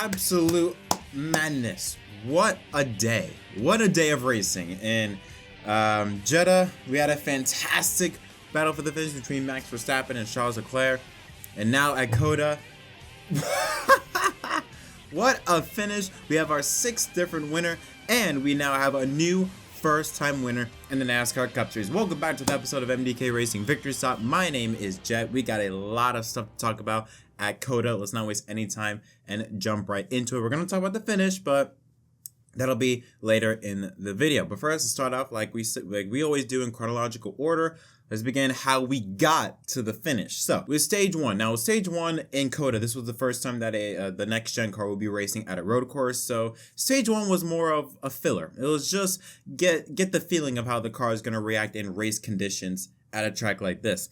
absolute madness. What a day. What a day of racing. In Jeddah, we had a fantastic battle for the finish between Max Verstappen and Charles Leclerc. And now at COTA, what a finish. We have our 6th different winner, and we now have a new first-time winner in the NASCAR Cup Series. Welcome back to the episode of MDK Racing Victory Stop. My name is Jet. We got a lot of stuff to talk about at COTA. Let's not waste any time and jump right into it. We're going to talk about the finish, but that'll be later in the video. But first, let's start off like we always do in chronological order. Let's begin how we got to the finish. So with stage 1. Now with stage 1 in COTA, this was the first time that the next gen car will be racing at a road course. So stage 1 was more of a filler. It was just get the feeling of how the car is going to react in race conditions at a track like this.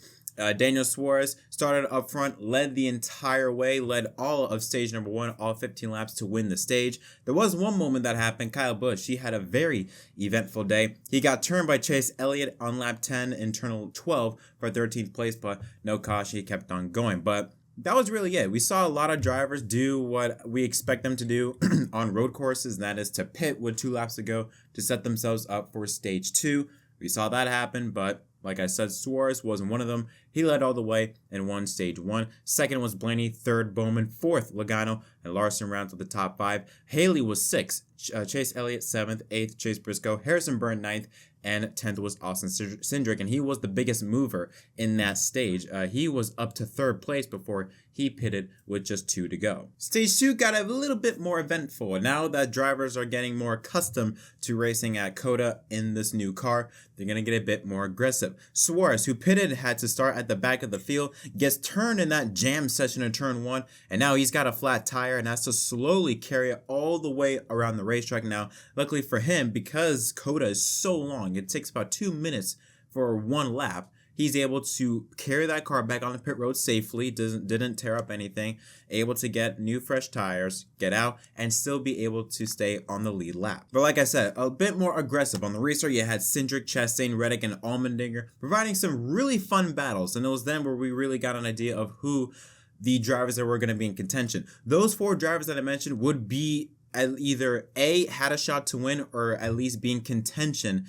Daniel Suarez started up front, led the entire way, led all of stage number 1, all 15 laps to win the stage. There was one moment that happened. Kyle Busch, he had a very eventful day. He got turned by Chase Elliott on lap 10 in turn 12 for 13th place, but no caution. He kept on going. But that was really it. We saw a lot of drivers do what we expect them to do on road courses, and that is to pit with 2 laps to go to set themselves up for stage 2. We saw that happen, but like I said, Suarez wasn't one of them. He led all the way and won stage 1. Second was Blaney, 3rd Bowman, 4th Logano, and Larson rounds with the top 5. Haley was 6th, Chase Elliott 7th, 8th Chase Briscoe, Harrison Burton 9th, and 10th was Austin Cindric, and he was the biggest mover in that stage. He was up to 3rd place before he pitted with just 2 to go. Stage 2 got a little bit more eventful. Now that drivers are getting more accustomed to racing at COTA in this new car, they're going to get a bit more aggressive. Suarez, who pitted, had to start at the back of the field, gets turned in that jam session in turn 1, and now he's got a flat tire and has to slowly carry it all the way around the racetrack. Now, luckily for him, because COTA is so long, it takes about 2 minutes for 1 lap, he's able to carry that car back on the pit road safely, didn't tear up anything, able to get new fresh tires, get out, and still be able to stay on the lead lap. But like I said, a bit more aggressive. On the restart, you had Cindric, Chastain, Reddick, and Allmendinger providing some really fun battles, and it was then where we really got an idea of who the drivers that were going to be in contention. Those 4 drivers that I mentioned would be either A, had a shot to win, or at least be in contention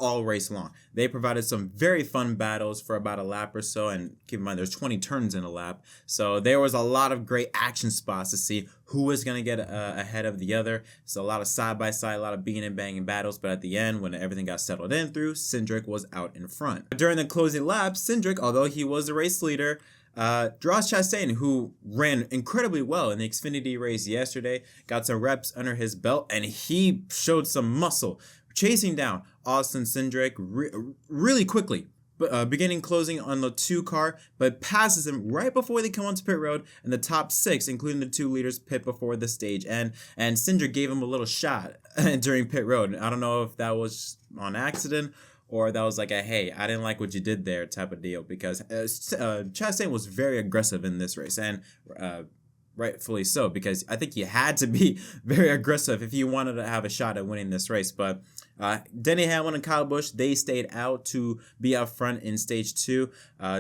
all race long. They provided some very fun battles for about a lap or so, and keep in mind there's 20 turns in a lap, so there was a lot of great action spots to see who was going to get ahead of the other. So a lot of side-by-side, a lot of beating and banging battles, but at the end, when everything got settled in through, Cindric was out in front. During the closing lap, Cindric, although he was the race leader, Ross Chastain, who ran incredibly well in the Xfinity race yesterday, got some reps under his belt, and he showed some muscle, chasing down Austin Cindric really quickly, beginning closing on the 2 car, but passes him right before they come onto pit road, and the top 6, including the 2 leaders, pit before the stage, and Cindric gave him a little shot during pit road. I don't know if that was on accident or that was like a, hey, I didn't like what you did there type of deal, because Chastain was very aggressive in this race, and rightfully so, because I think you had to be very aggressive if you wanted to have a shot at winning this race. But Denny Hamlin and Kyle Busch, they stayed out to be up front in stage 2.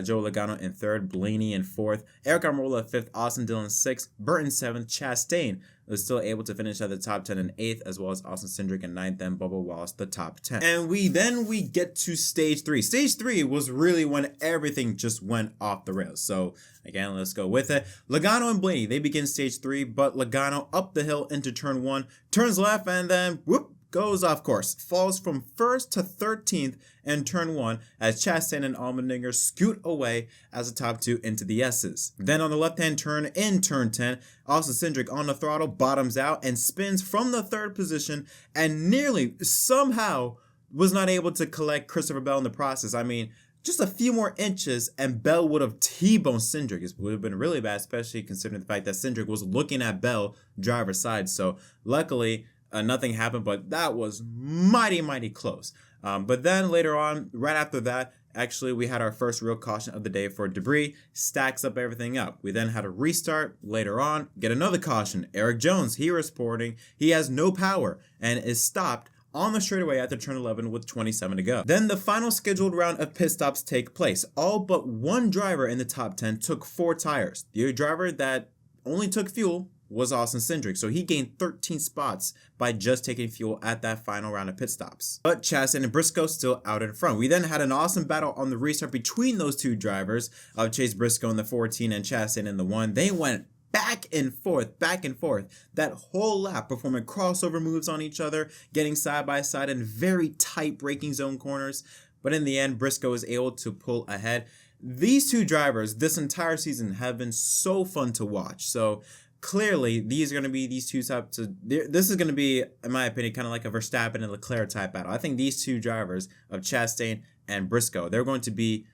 Joe Logano in 3rd, Blaney in 4th, Eric Almirola 5th, Austin Dillon 6th, Burton 7th, Chastain was still able to finish at the top 10 and 8th, as well as Austin Cindric in 9th, and Bubba Wallace the top 10. And we get to stage 3. Stage 3 was really when everything just went off the rails. So again, let's go with it. Logano and Blaney, they begin stage 3, but Logano up the hill into turn 1, turns left, and then whoop, goes off course, falls from 1st to 13th in turn 1 as Chastain and Allmendinger scoot away as the top 2 into the S's. Then on the left-hand turn in turn 10, Austin Cindric on the throttle bottoms out and spins from the 3rd position and nearly somehow was not able to collect Christopher Bell in the process. I mean, just a few more inches and Bell would have T-boned Cindric. It would have been really bad, especially considering the fact that Cindric was looking at Bell driver's side. So luckily, nothing happened, but that was mighty close. But then later on, right after that, actually we had our first real caution of the day for debris, stacks up everything up. We then had a restart later on, get another caution. Eric Jones, he was reporting he has no power and is stopped on the straightaway after turn 11 with 27 to go. Then the final scheduled round of pit stops take place. All but one driver in the top 10 took 4 tires. The driver that only took fuel was Austin Cindric, so he gained 13 spots by just taking fuel at that final round of pit stops. But Chastain and Briscoe still out in front. We then had an awesome battle on the restart between those two drivers, of Chase Briscoe in the 14 and Chastain in the 1. They went back and forth, that whole lap, performing crossover moves on each other, getting side by side in very tight braking zone corners. But in the end, Briscoe was able to pull ahead. These two drivers this entire season have been so fun to watch. So clearly, these are going to be these two types of. This is going to be, in my opinion, kind of like a Verstappen and Leclerc type battle. I think these two drivers of Chastain and Briscoe, they're going to be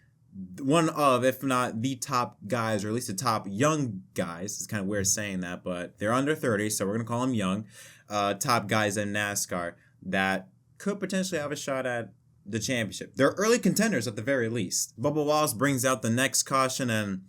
one of, if not the top guys, or at least the top young guys. It's kind of weird saying that, but they're under 30, so we're going to call them young. Top guys in NASCAR that could potentially have a shot at the championship. They're early contenders at the very least. Bubba Wallace brings out the next caution, and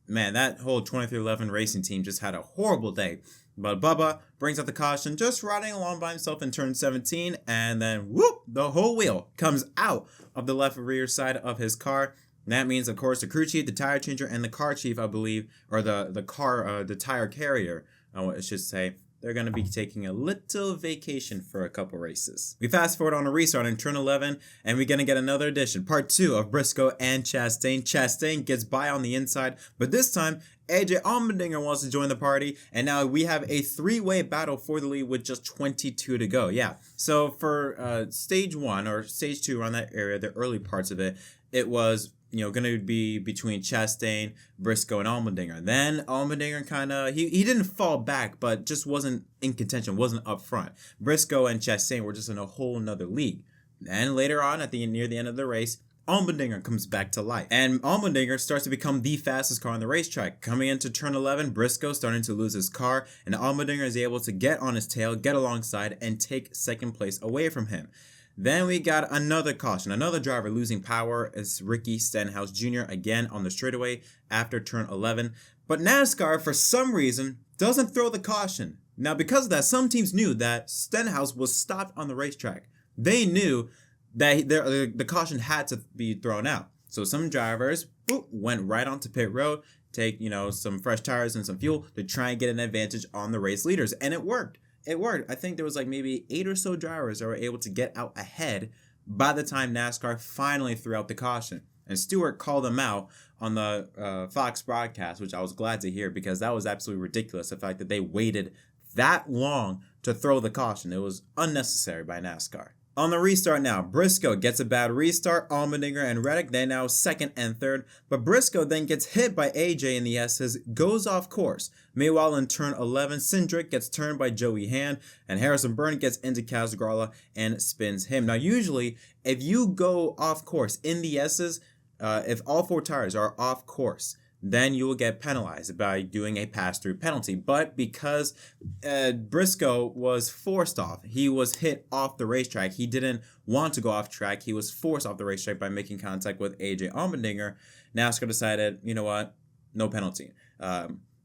man, that whole 2311 racing team just had a horrible day. But Bubba brings out the caution, just riding along by himself in turn 17, and then whoop, the whole wheel comes out of the left rear side of his car. And that means, of course, the crew chief, the tire changer, and the car chief, I believe, or the tire carrier, I should say, they're going to be taking a little vacation for a couple races. We fast forward on a restart in turn 11, and we're going to get another edition, part 2 of Briscoe and Chastain. Chastain gets by on the inside, but this time, AJ Allmendinger wants to join the party, and now we have a 3-way battle for the lead with just 22 to go. Yeah, so for stage 1 or stage 2 around that area, the early parts of it, it was going to be between Chastain, Briscoe, and Allmendinger. Then Allmendinger kind of, he didn't fall back, but just wasn't in contention, wasn't up front. Briscoe and Chastain were just in a whole nother league. And later on, near the end of the race, Allmendinger comes back to life. And Allmendinger starts to become the fastest car on the racetrack. Coming into turn 11, Briscoe starting to lose his car, and Allmendinger is able to get on his tail, get alongside, and take second place away from him. Then we got another caution, another driver losing power is Ricky Stenhouse Jr. again on the straightaway after turn 11. But NASCAR, for some reason, doesn't throw the caution. Now, because of that, some teams knew that Stenhouse was stopped on the racetrack. They knew that the caution had to be thrown out. So some drivers went right onto pit road, take some fresh tires and some fuel to try and get an advantage on the race leaders, and it worked. It worked. I think there was like maybe 8 or so drivers that were able to get out ahead by the time NASCAR finally threw out the caution. And Stewart called them out on the Fox broadcast, which I was glad to hear because that was absolutely ridiculous. The fact that they waited that long to throw the caution. It was unnecessary by NASCAR. On the restart now, Briscoe gets a bad restart. Allmendinger and Reddick, they're now second and third. But Briscoe then gets hit by AJ in the S's, goes off course. Meanwhile, in turn 11, Cindric gets turned by Joey Hand, and Harrison Burton gets into Casgrala and spins him. Now, usually, if you go off course in the S's, if all 4 tires are off course, then you will get penalized by doing a pass-through penalty. But because Briscoe was forced off, he was hit off the racetrack. He didn't want to go off track. He was forced off the racetrack by making contact with AJ Allmendinger. NASCAR decided, you know what, no penalty.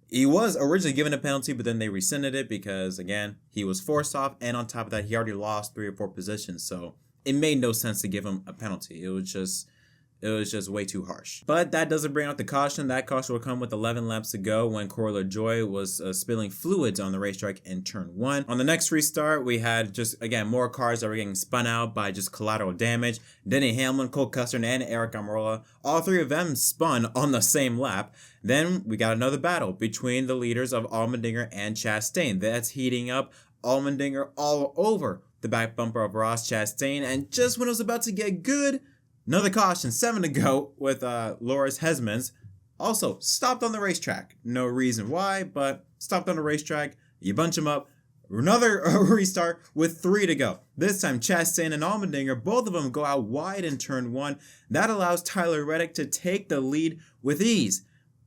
He was originally given a penalty, but then they rescinded it because, again, he was forced off. And on top of that, he already lost 3 or 4 positions. So it made no sense to give him a penalty. It was just way too harsh. But that doesn't bring out the caution. That caution will come with 11 laps to go when Corey LaJoie was spilling fluids on the racetrack in turn 1. On the next restart, we had just, again, more cars that were getting spun out by just collateral damage. Denny Hamlin, Cole Custer, and Eric Almirola, all 3 of them spun on the same lap. Then we got another battle between the leaders of Allmendinger and Chastain. That's heating up. Allmendinger all over the back bumper of Ross Chastain. And just when it was about to get good, another caution, 7 to go with Loris Hesmans. Also stopped on the racetrack. No reason why, but stopped on the racetrack. You bunch them up. Another restart with 3 to go. This time Chastain and Allmendinger, both of them go out wide in turn 1. That allows Tyler Reddick to take the lead with ease.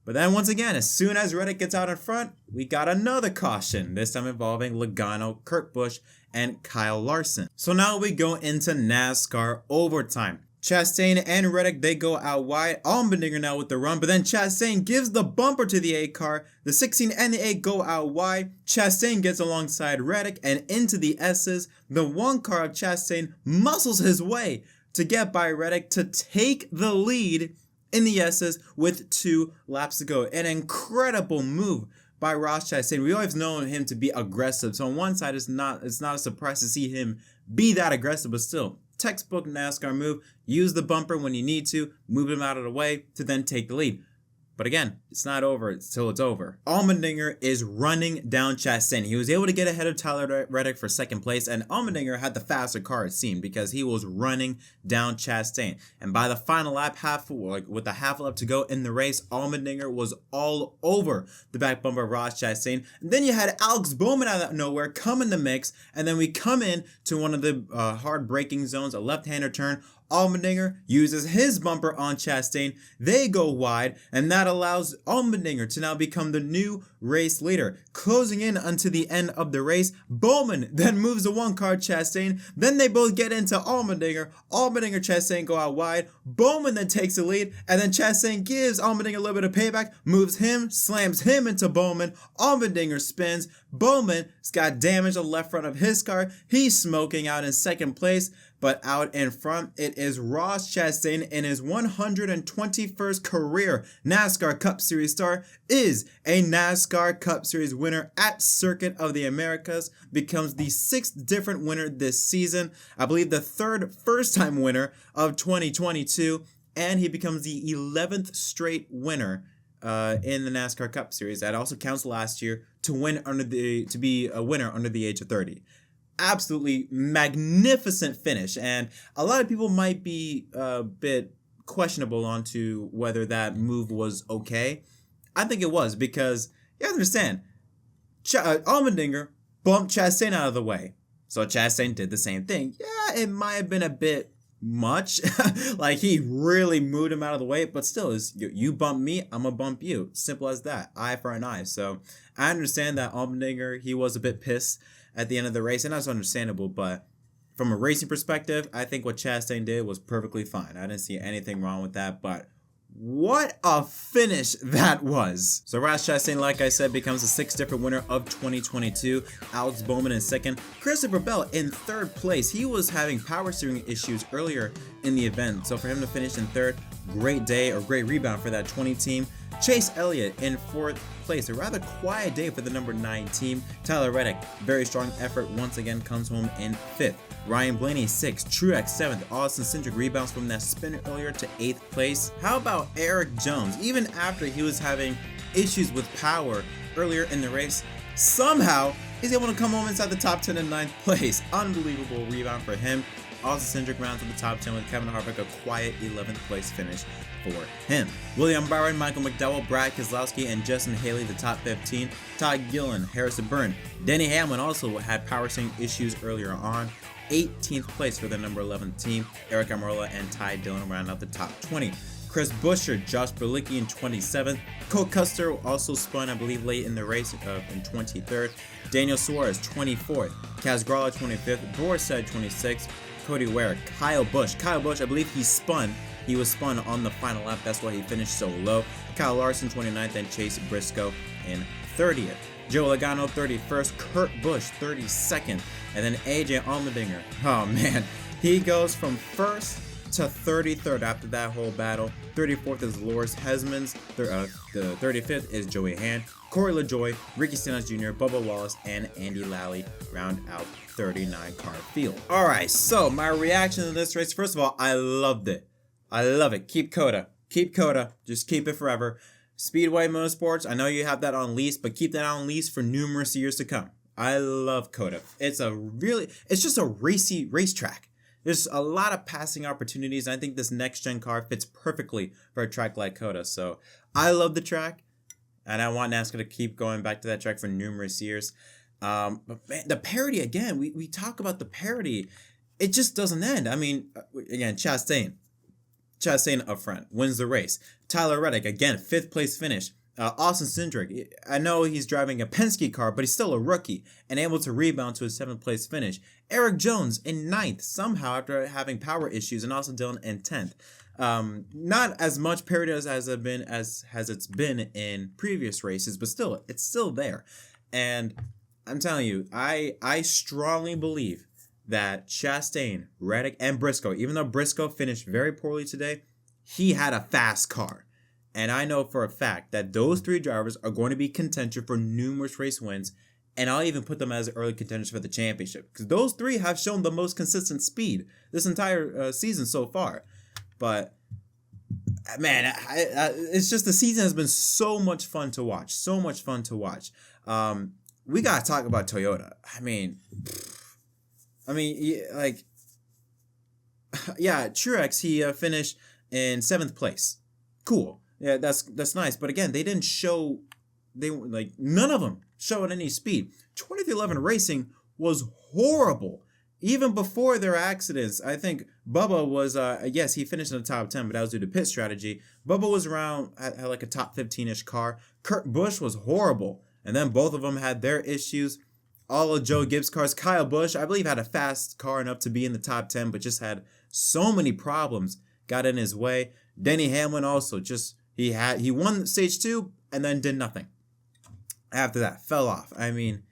But then once again, as soon as Reddick gets out in front, we got another caution, this time involving Logano, Kurt Busch, and Kyle Larson. So now we go into NASCAR overtime. Chastain and Reddick, they go out wide. Allmendinger now with the run, but then Chastain gives the bumper to the 8 car. The 16 and the 8 go out wide. Chastain gets alongside Reddick and into the S's. The 1 car of Chastain muscles his way to get by Reddick to take the lead in the S's with 2 laps to go. An incredible move by Ross Chastain. We always known him to be aggressive. So on one side, it's not a surprise to see him be that aggressive, but still, textbook NASCAR move. Use the bumper when you need to, move him out of the way to then take the lead. But again, it's not over until it's over. Allmendinger is running down Chastain. He was able to get ahead of Tyler Reddick for second place, and Allmendinger had the faster car, it seemed, because he was running down Chastain. And by the final lap, with the half lap to go in the race, Allmendinger was all over the back bumper of Ross Chastain. And then you had Alex Bowman out of nowhere come in the mix, and then we come in to one of the hard braking zones, a left-hander turn. Allmendinger uses his bumper on Chastain. They go wide, and that allows Allmendinger to now become the new race leader. Closing in unto the end of the race, Bowman then moves the one car Chastain. Then they both get into Allmendinger. Allmendinger, Chastain go out wide. Bowman then takes the lead, and then Chastain gives Allmendinger a little bit of payback, moves him, slams him into Bowman. Allmendinger spins. Bowman's got damage on the left front of his car. He's smoking out in second place. But out in front, it is Ross Chastain in his 121st career NASCAR Cup Series star, is a NASCAR Cup Series winner at Circuit of the Americas, becomes the 6th different winner this season, I believe the 3rd first-time winner of 2022, and he becomes the 11th straight winner in the NASCAR Cup Series. That also counts last year to be a winner under the age of 30. Absolutely magnificent finish, and a lot of people might be a bit questionable onto whether that move was okay. I think it was, because you have to understand, Allmendinger bumped Chastain out of the way, so Chastain did the same thing. Yeah, it might have been a bit much, like he really moved him out of the way, but still, is you bump me, I'm gonna bump you. Simple as that. Eye for an eye. So I understand that Allmendinger, he was a bit pissed at the end of the race, and that's understandable, but from a racing perspective, I think what Chastain did was perfectly fine. I didn't see anything wrong with that, but what a finish that was. So Ross Chastain, like I said, becomes the 6th different winner of 2022. Alex Bowman in 2nd. Christopher Bell in 3rd place. He was having power steering issues earlier in the event, so for him to finish in 3rd, great day, or great rebound for that 20 team. Chase Elliott in 4th place. A rather quiet day for the number 9 team. Tyler Reddick, very strong effort, once again comes home in 5th. Ryan Blaney 6th, Truex 7th, Austin Cindric rebounds from that spin earlier to 8th place. How about Erik Jones? Even after he was having issues with power earlier in the race, somehow he's able to come home inside the top 10 in 9th place. Unbelievable rebound for him. Austin Cindric rounds to the top 10 with Kevin Harvick, a quiet 11th place finish for him. William Byron, Michael McDowell, Brad Keselowski, and Justin Haley, the top 15. Todd Gillen, Harrison Byrne. Denny Hamlin also had power steering issues earlier on. 18th place for the number 11 team. Eric Almirola and Ty Dillon round out the top 20. Chris Buescher, Josh Bilicki in 27th. Cole Custer also spun, I believe, late in the race in 23rd. Daniel Suarez, 24th. Kaz Grala, 25th. Boris said 26th. Cody Ware, Kyle Busch, I believe he spun. He was spun on the final lap. That's why he finished so low. Kyle Larson, 29th, and Chase Briscoe in 30th. Joe Logano, 31st. Kurt Busch, 32nd. And then AJ Allmendinger. Oh, man. He goes from 1st to 33rd after that whole battle. 34th is Loris Hesmans. The 35th is Joey Hand. Corey LaJoie, Ricky Stenhouse Jr., Bubba Wallace, and Andy Lally round out 39 car field. Alright, so my reaction to this race, first of all, I loved it. I love it. Keep COTA. Keep COTA. Just keep it forever. Speedway Motorsports, I know you have that on lease, but keep that on lease for numerous years to come. I love COTA. It's just a racy racetrack. There's a lot of passing opportunities, and I think this next-gen car fits perfectly for a track like COTA. So I love the track, and I want NASCAR to keep going back to that track for numerous years. But man, the parity, again, we talk about the parity. It just doesn't end. I mean, again, Chastain up front, wins the race. Tyler Reddick, again, 5th place finish. Austin Cindric, I know he's driving a Penske car, but he's still a rookie and able to rebound to a 7th place finish. Erik Jones in 9th, somehow after having power issues, and also Dillon in 10th. Not as much parity as it's been in previous races, but still, it's still there. And I'm telling you, I strongly believe that Chastain, Reddick, and Briscoe, even though Briscoe finished very poorly today, he had a fast car. And I know for a fact that those 3 drivers are going to be contention for numerous race wins. And I'll even put them as early contenders for the championship. Because those 3 have shown the most consistent speed this entire season so far. But, man, it's just the season has been so much fun to watch. So much fun to watch. We got to talk about Toyota. I mean, like, yeah, Truex, he finished in 7th place. Cool. Yeah, that's nice. But again, they didn't show, none of them showed any speed. 2311 Racing was horrible. Even before their accidents, I think Bubba was, yes, he finished in the top 10, but that was due to pit strategy. Bubba was around, had like a top 15-ish car. Kurt Busch was horrible. And then both of them had their issues. All of Joe Gibbs' cars. Kyle Busch, I believe, had a fast car enough to be in the top 10, but just had so many problems, got in his way. Denny Hamlin also just, he won stage 2 and then did nothing. After that, fell off. I mean,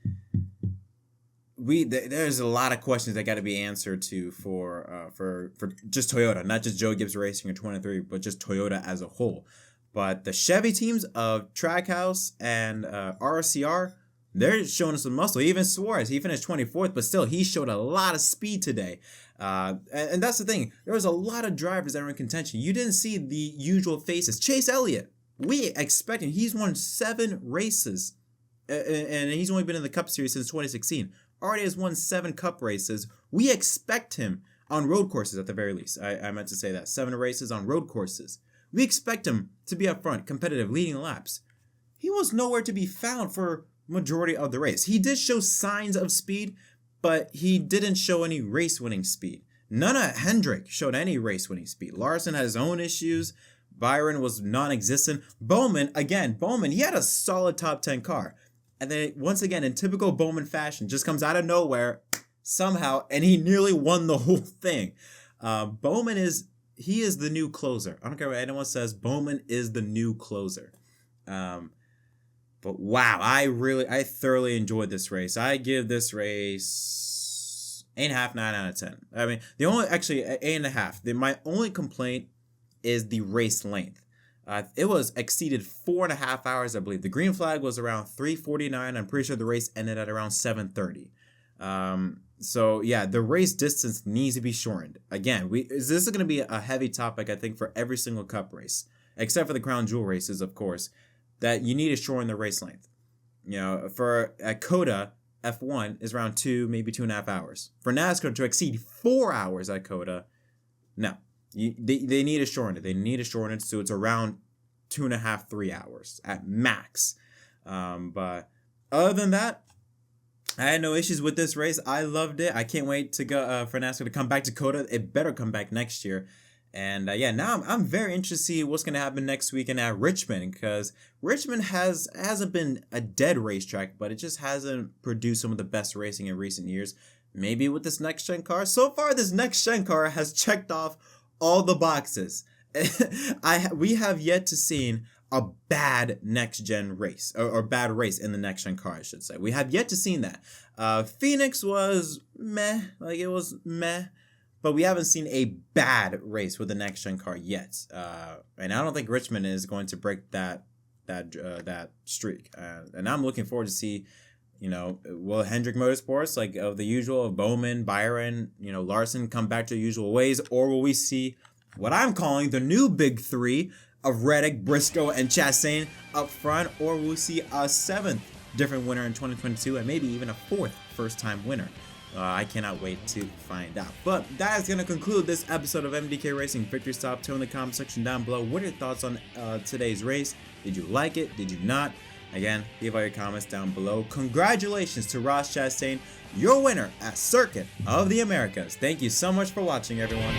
there's a lot of questions that got to be answered to for just Toyota, not just Joe Gibbs Racing or 23, but just Toyota as a whole. But the Chevy teams of Trackhouse and RCR, they're showing some muscle. Even Suarez, he finished 24th, but still, he showed a lot of speed today. And that's the thing. There was a lot of drivers that were in contention. You didn't see the usual faces. Chase Elliott, we expect him. He's won 7 races, and he's only been in the Cup Series since 2016. Already has won 7 Cup races. We expect him on road courses at the very least. I meant to say that. 7 races on road courses. We expect him to be up front, competitive, leading laps. He was nowhere to be found for majority of the race. He did show signs of speed, but he didn't show any race-winning speed. None of Hendrick showed any race-winning speed. Larson had his own issues. Byron was non-existent. Bowman, he had a solid top 10 car. And then, once again, in typical Bowman fashion, just comes out of nowhere somehow, and he nearly won the whole thing. Bowman is the new closer. I don't care what anyone says. Bowman is the new closer. But wow, I thoroughly enjoyed this race. I give this race 8.5, 9 out of 10. I mean, 8.5. My only complaint is the race length. It was exceeded 4.5 hours, I believe. The green flag was around 3:49. I'm pretty sure the race ended at around 7:30. So yeah, the race distance needs to be shortened. Again, this is going to be a heavy topic, I think, for every single Cup race, except for the Crown Jewel races, of course, that you need to shorten the race length. You know, at COTA, F1 is around 2, maybe 2.5 hours. For NASCAR to exceed 4 hours at COTA, no. They need to shorten it. They need to shorten it so it's around 2.5, 3 hours at max. But other than that, I had no issues with this race. I loved it. I can't wait to go for NASCAR to come back to COTA. It better come back next year. And yeah, now I'm very interested to see what's going to happen next weekend at Richmond, because Richmond hasn't been a dead racetrack, but it just hasn't produced some of the best racing in recent years. Maybe with this next-gen car. So far, this next-gen car has checked off all the boxes. We have yet to see a bad next-gen race, or bad race in the next-gen car, I should say. We have yet to see that. Phoenix was meh, it was meh. But we haven't seen a bad race with the next-gen car yet. And I don't think Richmond is going to break that streak. And I'm looking forward to see, will Hendrick Motorsports, of the usual, of Bowman, Byron, Larson, come back to the usual ways? Or will we see what I'm calling the new big 3 of Reddick, Briscoe, and Chastain up front? Or will we see a 7th different winner in 2022 and maybe even a 4th first-time winner? I cannot wait to find out. But that is going to conclude this episode of MDK Racing Victory Stop. Tell in the comment section down below what are your thoughts on today's race. Did you like it? Did you not? Again, leave all your comments down below. Congratulations to Ross Chastain, your winner at Circuit of the Americas. Thank you so much for watching, everyone.